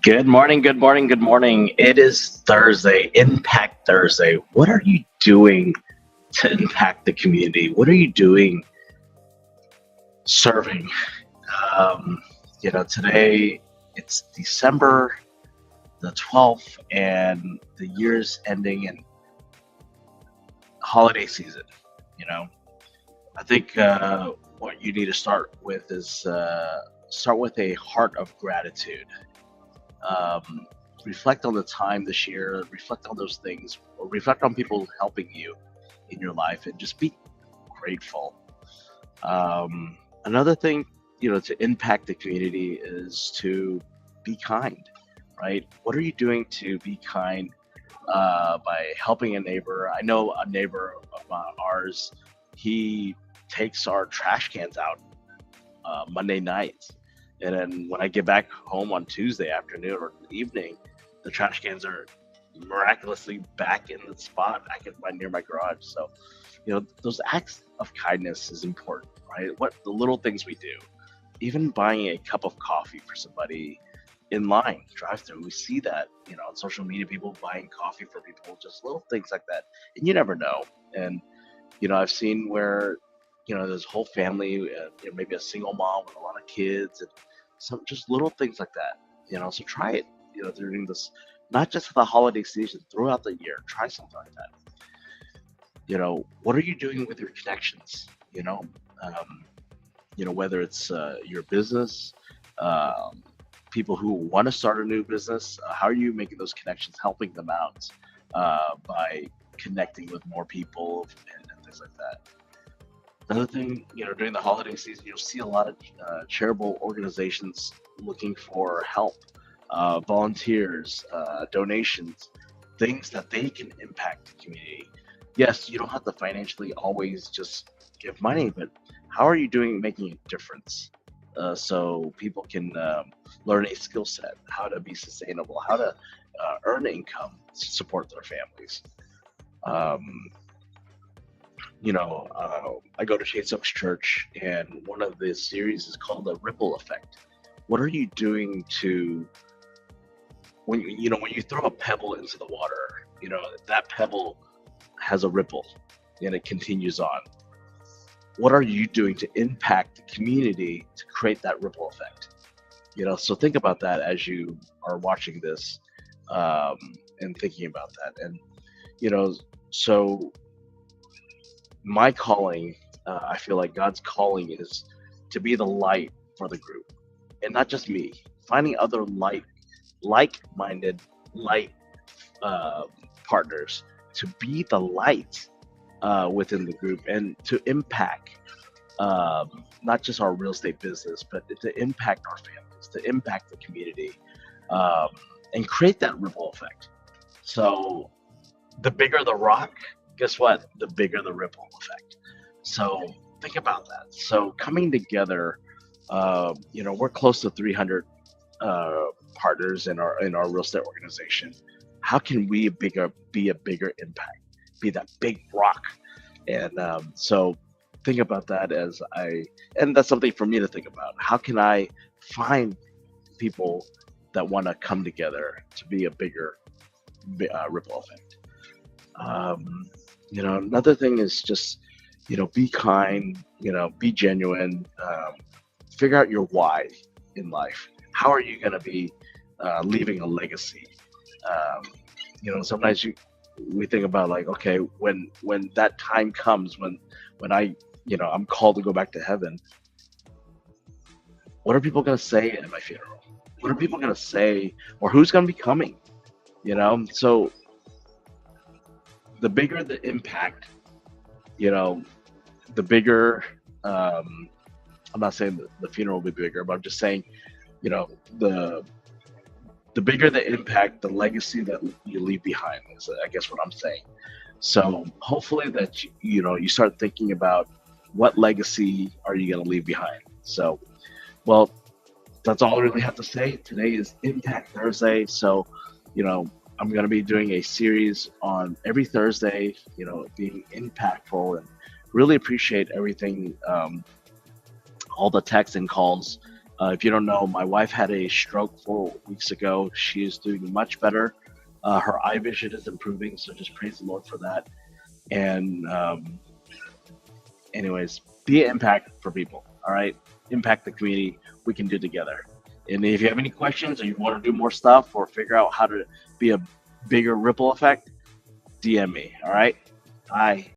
Good morning, good morning, good morning. It is Thursday, Impact Thursday. What are you doing to impact the community? What are you doing serving? Um, Today it's December the 12th and the year's ending in holiday season. You know, I think what you need to start with is start with a heart of gratitude. Um, Reflect on the time this year, reflect on those things, or reflect on people helping you in your life, and just be grateful. Another thing, to impact the community is to be kind, right? What are you doing to be kind by helping a neighbor? I know a neighbor of ours, he takes our trash cans out Monday nights. And then when I get back home on Tuesday afternoon or evening, the trash cans are miraculously back in the spot back at near my garage. So, those acts of kindness is important, right? What the little things we do, even buying a cup of coffee for somebody in line, drive through. We see that, on social media, people buying coffee for people, just little things like that. And you never know. And I've seen where, there's a whole family, maybe a single mom with a lot of kids, and some just little things like that. So try it. During this, not just for the holiday season, throughout the year, try something like that. What are you doing with your connections? Um, whether it's your business, um, people who want to start a new business, how are you making those connections, helping them out by connecting with more people and things like that. Another thing, during the holiday season, you'll see a lot of charitable organizations looking for help, volunteers, donations, things that they can impact the community. Yes, you don't have to financially always just give money, but how are you doing making a difference? So people can learn a skill set, how to be sustainable, how to earn income to support their families. Um, I go to Shades Oaks Church, and one of the series is called the Ripple Effect. What are you doing to when you throw a pebble into the water, that pebble has a ripple, and it continues on. What are you doing to impact the community to create that ripple effect? So think about that as you are watching this, um, and thinking about that, and you know, so my calling, I feel like God's calling is to be the light for the group, and not just me. Finding other like-minded, light uh, partners to be the light within the group and to impact not just our real estate business, but to impact our families, to impact the community, um, and create that ripple effect. So the bigger the rock, guess what? The bigger the ripple effect. So think about that. So coming together, we're close to 300 uh, partners in our real estate organization. How can we be a bigger impact, be that big rock? And so think about that and that's something for me to think about. How can I find people that want to come together to be a bigger ripple effect? Um, Another thing is just, be kind, be genuine, figure out your why in life. How are you going to be leaving a legacy? Um, Sometimes we think about like, okay, when that time comes, when I'm called to go back to heaven, what are people going to say at my funeral? What are people going to say, or who's going to be coming? So the bigger the impact, you know, the bigger. Um, I'm not saying that the funeral will be bigger, but I'm just saying, you know, the the bigger the impact, the legacy that you leave behind is, I guess, what I'm saying. So hopefully that you start thinking about what legacy are you going to leave behind. So, well, that's all I really have to say. Today is Impact Thursday, so you know I'm going to be doing a series on every Thursday. Being impactful, and really appreciate everything, all the texts and calls If you don't know, my wife had a stroke 4 weeks ago. She is doing much better. Her eye vision is improving, so just praise the Lord for that. And anyways, be an impact for people. All right, impact the community. We can do together. And if you have any questions or you want to do more stuff or figure out how to be a bigger ripple effect, DM me. All right. Bye.